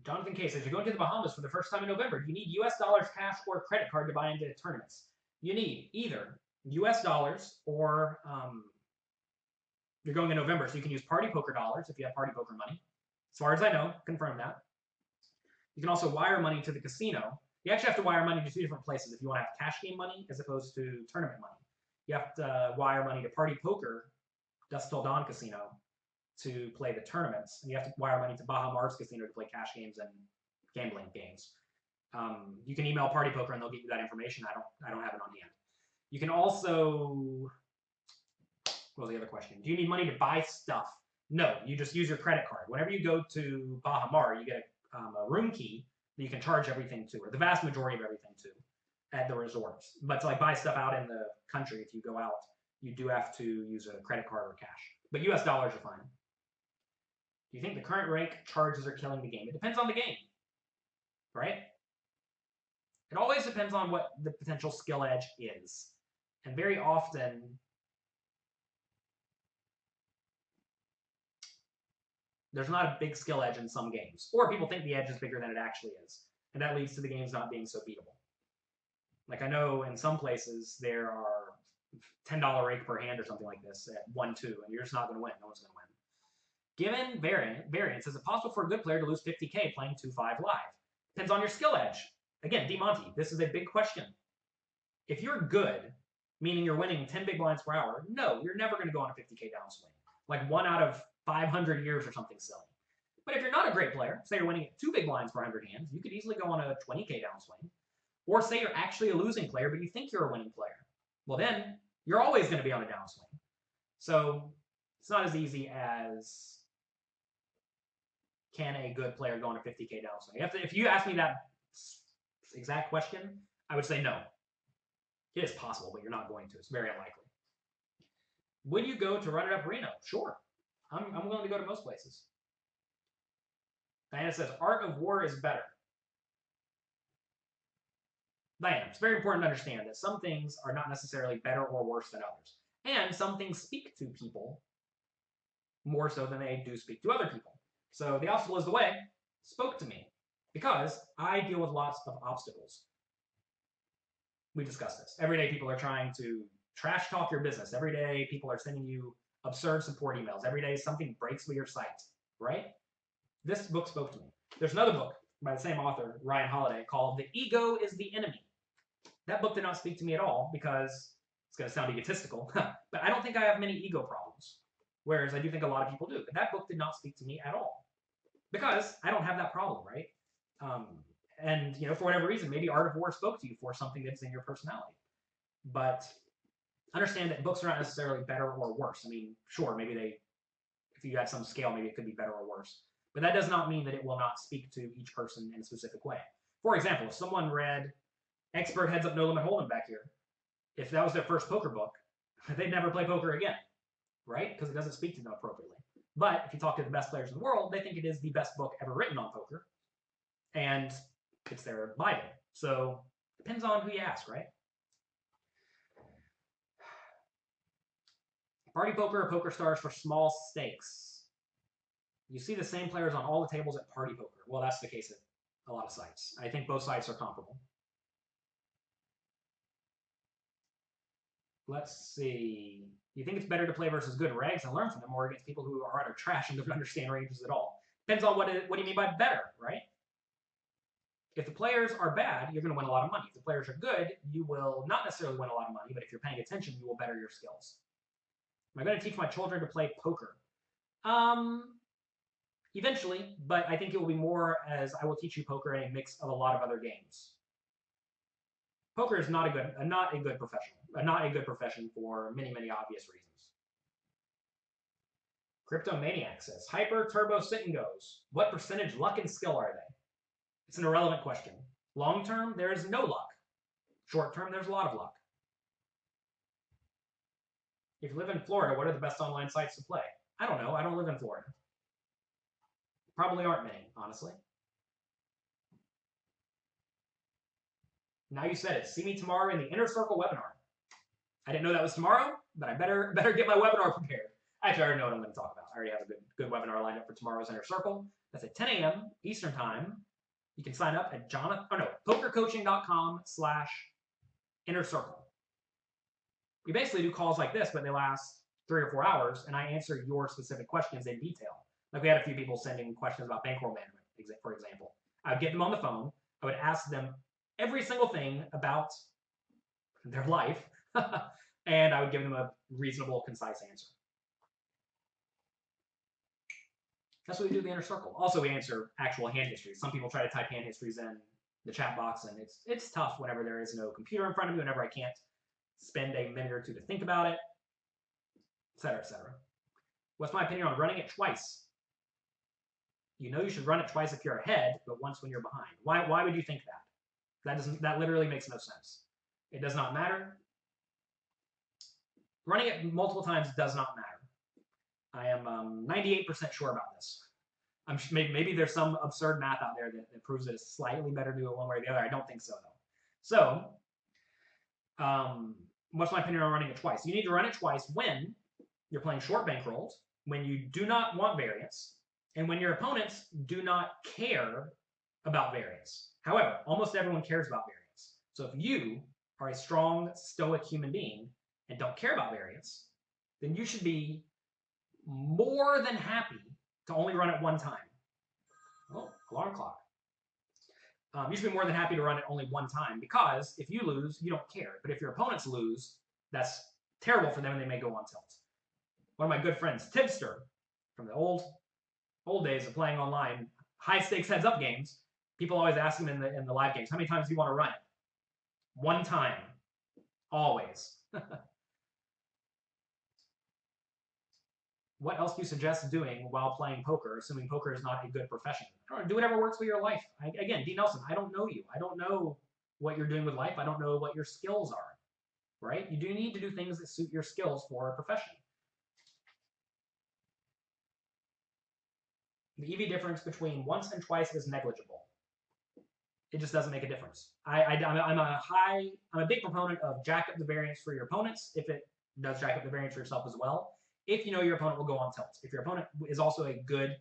Jonathan K says, you're going to the Bahamas for the first time in November. You need US dollars, cash, or credit card to buy into tournaments. You need either US dollars or you're going in November, so you can use Party Poker dollars if you have Party Poker money. As far as I know, confirm that. You can also wire money to the casino. You actually have to wire money to 2 different places if you want to have cash game money as opposed to tournament money. You have to wire money to Party Poker, Dusk Till Dawn Casino, to play the tournaments, and you have to wire money to Baja Mars Casino to play cash games and gambling games. You can email Party Poker and they'll get you that information. I don't have it on hand. You can also, what was the other question? Do you need money to buy stuff? No, you just use your credit card. Whenever you go to Baja Mar, you get a room key that you can charge everything to, or the vast majority of everything to, at the resorts. But to like buy stuff out in the country, if you go out, you do have to use a credit card or cash. But US dollars are fine. Do you think the current rank charges are killing the game? It depends on the game, right? It always depends on what the potential skill edge is. And very often, there's not a big skill edge in some games. Or people think the edge is bigger than it actually is. And that leads to the games not being so beatable. Like I know in some places there are $10 rake per hand or something like this at 1-2, and you're just not going to win. No one's going to win. Given variance, is it possible for a good player to lose 50K playing 2-5 live? Depends on your skill edge. Again, DeMonty, this is a big question. If you're good, meaning you're winning 10 big blinds per hour, no, you're never going to go on a 50K downswing. Like 1 out of 500 years or something silly. But if you're not a great player, say you're winning 2 big blinds per 100 hands, you could easily go on a 20K downswing. Or say you're actually a losing player, but you think you're a winning player. Well, then you're always going to be on a downswing. So it's not as easy as can a good player go on a 50K downswing. If you ask me that exact question, I would say no. It is possible, but you're not going to. It's very unlikely. Would you go to Run It Up Reno? Sure. I'm willing to go to most places. Diana says, Art of War is better. Diana, it's very important to understand that some things are not necessarily better or worse than others. And some things speak to people more so than they do speak to other people. So The Obstacle is the Way spoke to me because I deal with lots of obstacles. We discussed this. Every day people are trying to trash talk your business. Every day people are sending you absurd support emails. Every day something breaks with your site, right? This book spoke to me. There's another book by the same author, Ryan Holiday, called The Ego is the Enemy. That book did not speak to me at all because it's going to sound egotistical, but I don't think I have many ego problems, whereas I do think a lot of people do. But that book did not speak to me at all because I don't have that problem, right? And for whatever reason, maybe Art of War spoke to you for something that's in your personality. But understand that books are not necessarily better or worse. I mean, sure, maybe if you had some scale, maybe it could be better or worse. But that does not mean that it will not speak to each person in a specific way. For example, if someone read Expert Heads Up No Limit Hold'em back here, if that was their first poker book, they'd never play poker again, right? Because it doesn't speak to them appropriately. But if you talk to the best players in the world, they think it is the best book ever written on poker. And it's their Bible. So it depends on who you ask, right? Party Poker or Poker Stars for small stakes. You see the same players on all the tables at Party Poker. Well, that's the case at a lot of sites. I think both sites are comparable. Let's see. you think it's better to play versus good regs and learn from them, or against people who are utter trash and don't understand ranges at all? Depends on what do you mean by better, right? If the players are bad, you're going to win a lot of money. If the players are good, you will not necessarily win a lot of money, but if you're paying attention, you will better your skills. Am I going to teach my children to play poker? Eventually, but I think it will be more as I will teach you poker in a mix of a lot of other games. Poker is not a good profession for many, many obvious reasons. Cryptomaniac says, Hyper, Turbo, Sit and Goes. What percentage luck and skill are they? It's an irrelevant question. Long term, there is no luck. Short term, there's a lot of luck. If you live in Florida, what are the best online sites to play? I don't know. I don't live in Florida. Probably aren't many, honestly. Now you said it. See me tomorrow in the Inner Circle webinar. I didn't know that was tomorrow, but I better get my webinar prepared. Actually, I already know what I'm going to talk about. I already have a good webinar lined up for tomorrow's Inner Circle. That's at 10 a.m. Eastern Time. You can sign up at pokercoaching.com/Inner Circle. We basically do calls like this, but they last 3 or 4 hours, and I answer your specific questions in detail. Like we had a few people sending questions about bankroll management, for example. I would get them on the phone. I would ask them every single thing about their life, and I would give them a reasonable, concise answer. That's what we do in the Inner Circle. Also, we answer actual hand histories. Some people try to type hand histories in the chat box, and it's tough whenever there is no computer in front of me, whenever I can't spend a minute or two to think about it, etc., etc. What's my opinion on running it twice? You know you should run it twice if you're ahead, but once when you're behind. Why would you think that? That literally makes no sense. It does not matter. Running it multiple times does not matter. I am 98% sure about this. Maybe there's some absurd math out there that proves that it's slightly better to do it one way or the other. I don't think so, though. So, what's my opinion on running it twice? You need to run it twice when you're playing short bankrolls, when you do not want variance, and when your opponents do not care about variance. However, almost everyone cares about variance. So if you are a strong, stoic human being and don't care about variance, then you should be more than happy to only run it one time. Oh, alarm clock. You should be more than happy to run it only one time, because if you lose, you don't care. But if your opponents lose, that's terrible for them and they may go on tilt. One of my good friends, Tipster, from the old days of playing online, high stakes heads up games, people always ask him in the live games, how many times do you want to run it? One time. Always. What else do you suggest doing while playing poker, assuming poker is not a good profession? I don't know, do whatever works for your life. Again, D. Nelson, I don't know you. I don't know what you're doing with life. I don't know what your skills are, right? You do need to do things that suit your skills for a profession. The EV difference between once and twice is negligible. It just doesn't make a difference. I'm a big proponent of jack up the variance for your opponents if it does jack up the variance for yourself as well. If you know your opponent will go on tilt. If your opponent is also a good,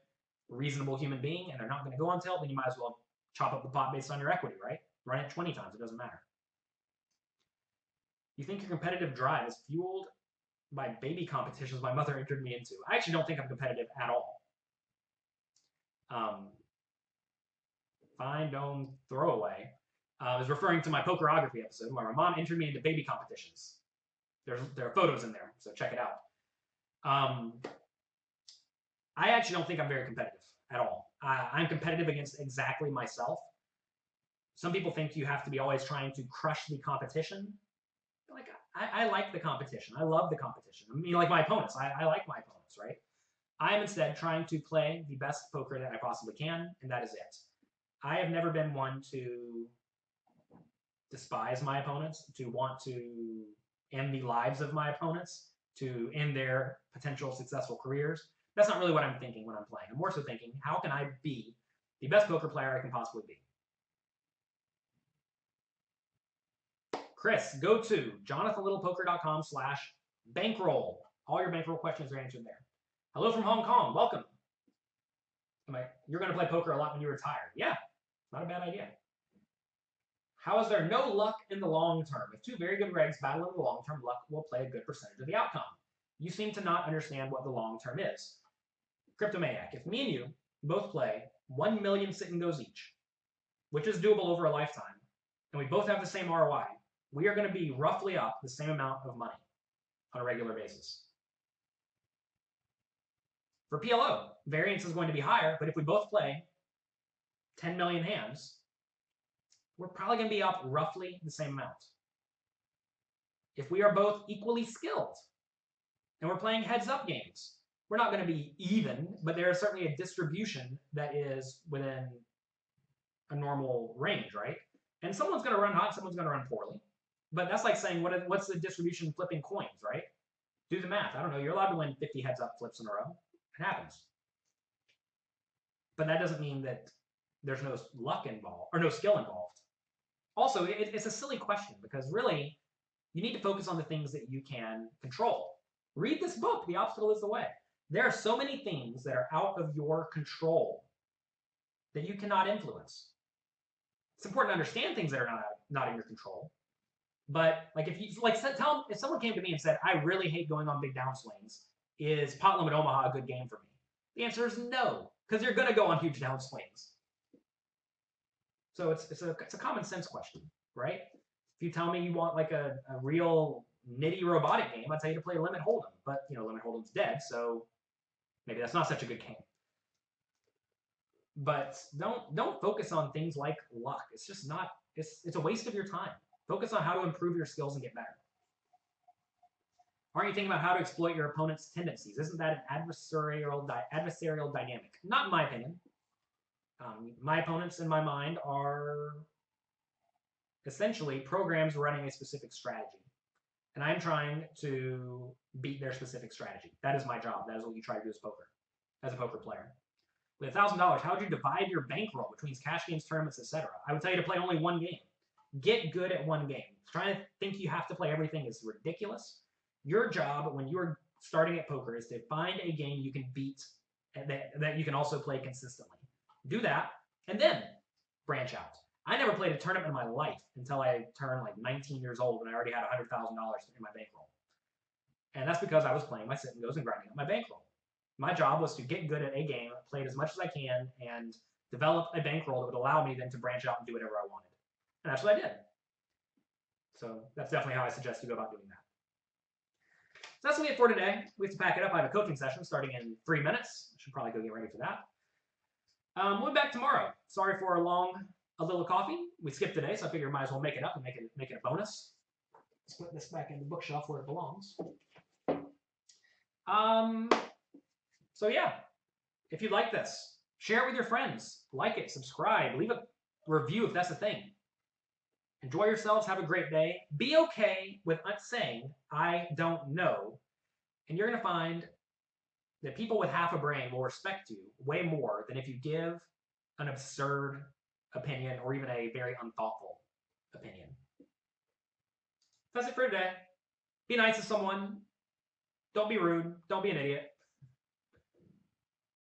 reasonable human being and they're not going to go on tilt, then you might as well chop up the pot based on your equity, right? Run it 20 times. It doesn't matter. You think your competitive drive is fueled by baby competitions my mother entered me into? I actually don't think I'm competitive at all. Find, don't, throw away. Is referring to my pokerography episode where my mom entered me into baby competitions. There are photos in there, so check it out. I actually don't think I'm very competitive at all. I'm competitive against exactly myself. Some people think you have to be always trying to crush the competition. Like, I like the competition. I love the competition. I mean, like my opponents. I like my opponents, right? I am instead trying to play the best poker that I possibly can, and that is it. I have never been one to despise my opponents, to want to end the lives of my opponents, to end their potential successful careers. That's not really what I'm thinking when I'm playing. I'm more so thinking, how can I be the best poker player I can possibly be? Chris, go to jonathanlittlepoker.com/bankroll. All your bankroll questions are answered there. Hello from Hong Kong. Welcome. You're going to play poker a lot when you retire. Yeah, not a bad idea. How is there no luck in the long term? If two very good regs battle in the long term, luck will play a good percentage of the outcome. You seem to not understand what the long term is. Cryptomaniac, if me and you both play 1 million sit and goes each, which is doable over a lifetime, and we both have the same ROI, we are going to be roughly up the same amount of money on a regular basis. For PLO, variance is going to be higher, but if we both play 10 million hands, we're probably going to be up roughly the same amount. If we are both equally skilled and we're playing heads-up games, we're not going to be even, but there is certainly a distribution that is within a normal range, right? And someone's going to run hot, someone's going to run poorly. But that's like saying, what's the distribution flipping coins, right? Do the math. I don't know. You're allowed to win 50 heads-up flips in a row. It happens. But that doesn't mean that there's no luck involved or no skill involved. Also, it's a silly question because really, you need to focus on the things that you can control. Read this book, The Obstacle is the Way. There are so many things that are out of your control that you cannot influence. It's important to understand things that are not in your control. But like if someone came to me and said, I really hate going on big downswings, is Pot Limit Omaha a good game for me? The answer is no, because you're going to go on huge downswings. So it's a common sense question, right? If you tell me you want like a real nitty robotic game, I'd tell you to play Limit Hold'em. But Limit Hold'em's dead, so maybe that's not such a good game. But don't focus on things like luck. It's just not. It's a waste of your time. Focus on how to improve your skills and get better. Aren't you thinking about how to exploit your opponent's tendencies? Isn't that an adversarial dynamic? Not in my opinion. My opponents, in my mind, are essentially programs running a specific strategy. And I'm trying to beat their specific strategy. That is my job. That is what you try to do as a poker player. With $1,000, how would you divide your bankroll between cash games, tournaments, etc.? I would tell you to play only one game. Get good at one game. Trying to think you have to play everything is ridiculous. Your job when you're starting at poker is to find a game you can beat and that you can also play consistently. Do that, and then branch out. I never played a tournament in my life until I turned like 19 years old when I already had $100,000 in my bankroll. And that's because I was playing my sit and goes and grinding up my bankroll. My job was to get good at a game, play it as much as I can, and develop a bankroll that would allow me then to branch out and do whatever I wanted. And that's what I did. So that's definitely how I suggest you go about doing that. So that's going to be it for today. We have to pack it up. I have a coaching session starting in 3 minutes. I should probably go get ready for that. We'll be back tomorrow. Sorry for a little coffee. We skipped today, so I figure I might as well make it up and make it a bonus. Let's put this back in the bookshelf where it belongs. So yeah, if you like this, share it with your friends. Like it, subscribe, leave a review if that's a thing. Enjoy yourselves. Have a great day. Be okay with saying, I don't know. And you're going to find that people with half a brain will respect you way more than if you give an absurd opinion or even a very unthoughtful opinion. That's it for today. Be nice to someone. Don't be rude. Don't be an idiot.